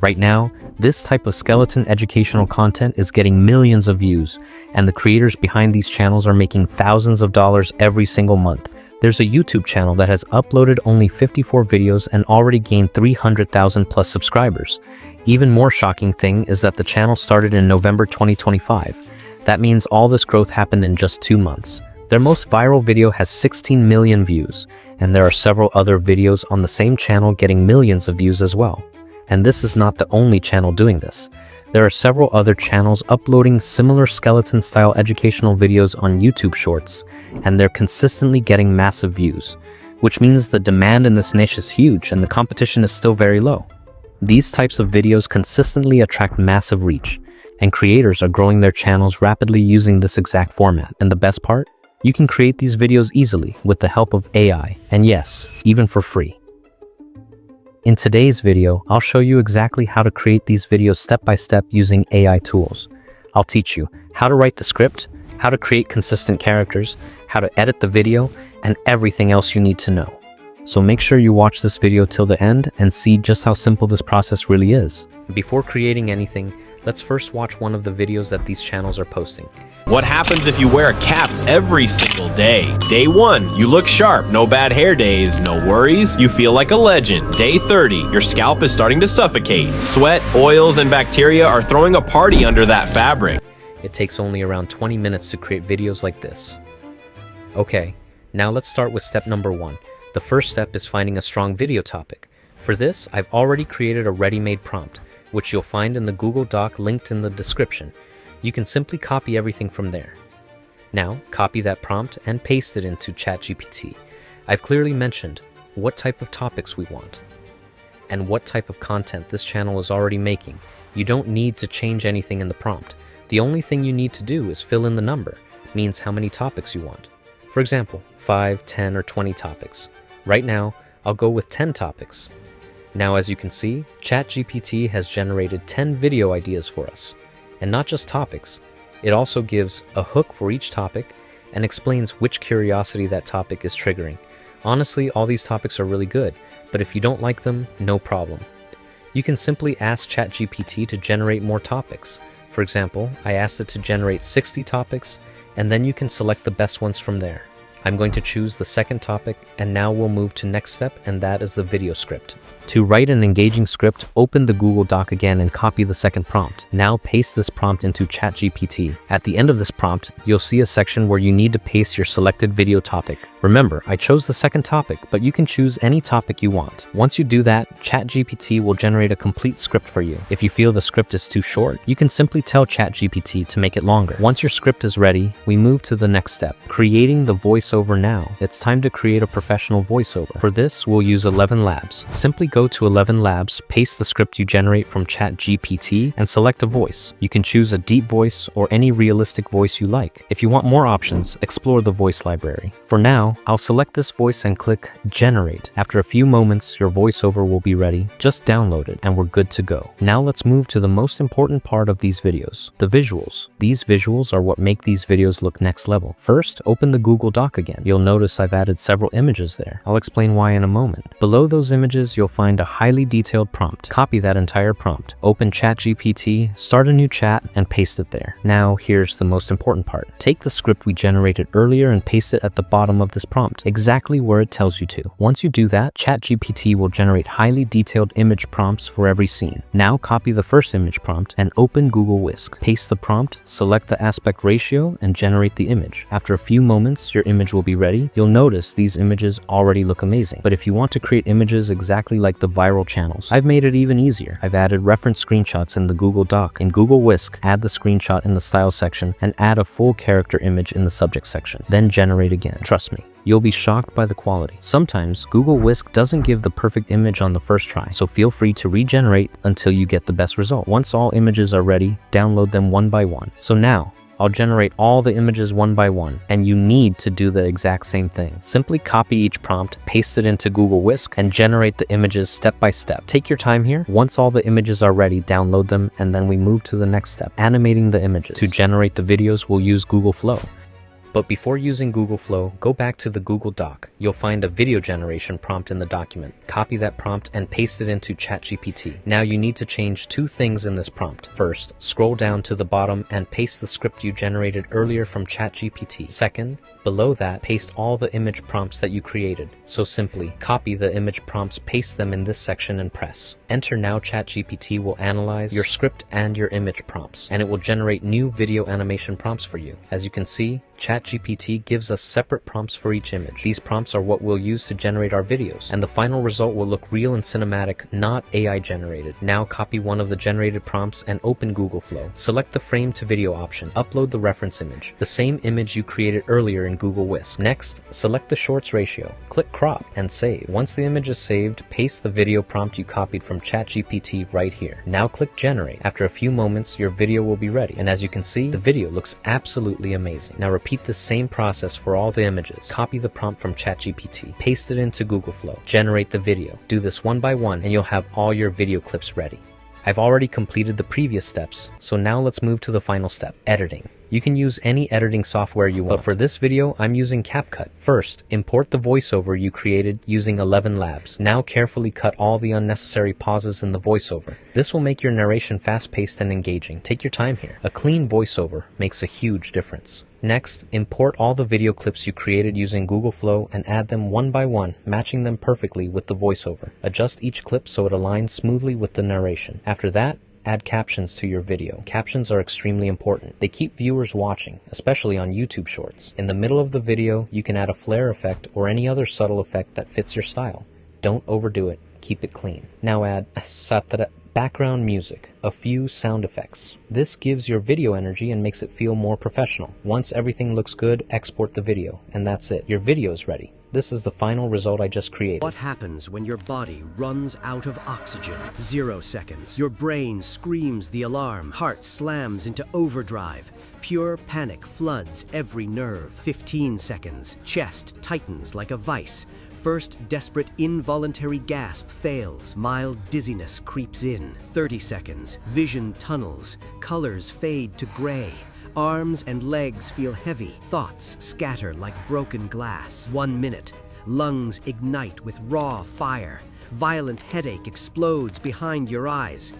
Right now, this type of skeleton educational content is getting millions of views, and the creators behind these channels are making thousands of dollars every single month. There's a YouTube channel that has uploaded only 54 videos and already gained 300,000 plus subscribers. Even more shocking thing is that the channel started in November 2025. That means all this growth happened in just 2 months. Their most viral video has 16 million views, and there are several other videos on the same channel getting millions of views as well. And this is not the only channel doing this. There are several other channels uploading similar skeleton-style educational videos on YouTube Shorts, and they're consistently getting massive views, which means the demand in this niche is huge and the competition is still very low. These types of videos consistently attract massive reach, and creators are growing their channels rapidly using this exact format. And the best part? You can create these videos easily with the help of AI, and yes, even for free. In today's video, I'll show you exactly how to create these videos step by step using AI tools. I'll teach you how to write the script, how to create consistent characters, how to edit the video, and everything else you need to know. So make sure you watch this video till the end and see just how simple this process really is. Before creating anything, let's first watch one of the videos that these channels are posting. What happens if you wear a cap every single day? Day 1, you look sharp, no bad hair days, no worries, you feel like a legend. Day 30, your scalp is starting to suffocate. Sweat, oils, and bacteria are throwing a party under that fabric. It takes only around 20 minutes to create videos like this. Okay, now let's start with step number 1. The first step is finding a strong video topic. For this, I've already created a ready-made prompt, which you'll find in the Google Doc linked in the description. You can simply copy everything from there. Now, copy that prompt and paste it into ChatGPT. I've clearly mentioned what type of topics we want and what type of content this channel is already making. You don't need to change anything in the prompt. The only thing you need to do is fill in the number, means how many topics you want. For example, 5, 10, or 20 topics. Right now, I'll go with 10 topics. Now, as you can see, ChatGPT has generated 10 video ideas for us. And not just topics, it also gives a hook for each topic and explains which curiosity that topic is triggering. Honestly, all these topics are really good, but if you don't like them, no problem. You can simply ask ChatGPT to generate more topics. For example, I asked it to generate 60 topics, and then you can select the best ones from there. I'm going to choose the second topic, and now we'll move to next step, and that is the video script. To write an engaging script, open the Google Doc again and copy the second prompt. Now paste this prompt into ChatGPT. At the end of this prompt, you'll see a section where you need to paste your selected video topic. Remember, I chose the second topic, but you can choose any topic you want. Once you do that, ChatGPT will generate a complete script for you. If you feel the script is too short, you can simply tell ChatGPT to make it longer. Once your script is ready, we move to the next step, creating the voiceover now. It's time to create a professional voiceover. For this, we'll use 11 Labs. Simply go to 11 Labs, paste the script you generate from ChatGPT, and select a voice. You can choose a deep voice or any realistic voice you like. If you want more options, explore the voice library. For now, I'll select this voice and click Generate. After a few moments, your voiceover will be ready. Just download it and we're good to go. Now let's move to the most important part of these videos, the visuals. These visuals are what make these videos look next level. First, open the Google Doc again. You'll notice I've added several images there. I'll explain why in a moment. Below those images, you'll find a highly detailed prompt. Copy that entire prompt. Open ChatGPT, start a new chat, and paste it there. Now, here's the most important part. Take the script we generated earlier and paste it at the bottom of this prompt, exactly where it tells you to. Once you do that, ChatGPT will generate highly detailed image prompts for every scene. Now copy the first image prompt and open Google Whisk. Paste the prompt, select the aspect ratio, and generate the image. After a few moments, your image will be ready. You'll notice these images already look amazing. But if you want to create images exactly like the viral channels, I've made it even easier. I've added reference screenshots in the Google Doc. In Google Whisk, add the screenshot in the style section and add a full character image in the subject section. Then generate again. Trust me, you'll be shocked by the quality. Sometimes Google Whisk doesn't give the perfect image on the first try, so feel free to regenerate until you get the best result. Once all images are ready, download them one by one. So now, I'll generate all the images one by one, and you need to do the exact same thing. Simply copy each prompt, paste it into Google Whisk, and generate the images step by step. Take your time here. Once all the images are ready, download them, and then we move to the next step, animating the images. To generate the videos, we'll use Google Flow. But before using Google Flow, go back to the Google Doc. You'll find a video generation prompt in the document. Copy that prompt and paste it into ChatGPT. Now you need to change two things in this prompt. First, scroll down to the bottom and paste the script you generated earlier from ChatGPT. Second, below that, paste all the image prompts that you created. So simply, copy the image prompts, paste them in this section and press. Enter now. ChatGPT will analyze your script and your image prompts, and it will generate new video animation prompts for you. As you can see, ChatGPT gives us separate prompts for each image. These prompts are what we'll use to generate our videos, and the final result will look real and cinematic, not AI generated. Now copy one of the generated prompts and open Google Flow. Select the frame to video option. Upload the reference image, the same image you created earlier in Google Whisk. Next, select the shorts ratio. Click crop and save. Once the image is saved, paste the video prompt you copied from ChatGPT right here. Now click generate. After a few moments, your video will be ready, and as you can see, the video looks absolutely amazing. Now repeat the same process for all the images. Copy the prompt from ChatGPT, paste it into Google Flow, generate the video. Do this one by one and you'll have all your video clips ready. I've already completed the previous steps, so now let's move to the final step, editing. You can use any editing software you want, but for this video, I'm using CapCut. First, import the voiceover you created using 11 Labs. Now carefully cut all the unnecessary pauses in the voiceover. This will make your narration fast-paced and engaging. Take your time here. A clean voiceover makes a huge difference. Next, import all the video clips you created using Google Flow and add them one by one, matching them perfectly with the voiceover. Adjust each clip so it aligns smoothly with the narration. After that, add captions to your video. Captions are extremely important. They keep viewers watching, especially on YouTube Shorts. In the middle of the video, you can add a flare effect or any other subtle effect that fits your style. Don't overdo it. Keep it clean. Now add background music, a few sound effects. This gives your video energy and makes it feel more professional. Once everything looks good, export the video, and that's it. Your video is ready. This is the final result I just created. What happens when your body runs out of oxygen? 0 seconds. Your brain screams the alarm. Heart slams into overdrive. Pure panic floods every nerve. 15 seconds. Chest tightens like a vice. First desperate involuntary gasp fails. Mild dizziness creeps in. 30 seconds. Vision tunnels. Colors fade to gray. Arms and legs feel heavy. Thoughts scatter like broken glass. 1 minute. Lungs ignite with raw fire. Violent headache explodes behind your eyes.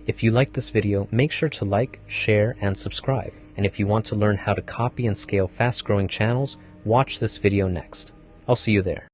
If you like this video, make sure to like, share, and subscribe. And if you want to learn how to copy and scale fast-growing channels, watch this video next. I'll see you there.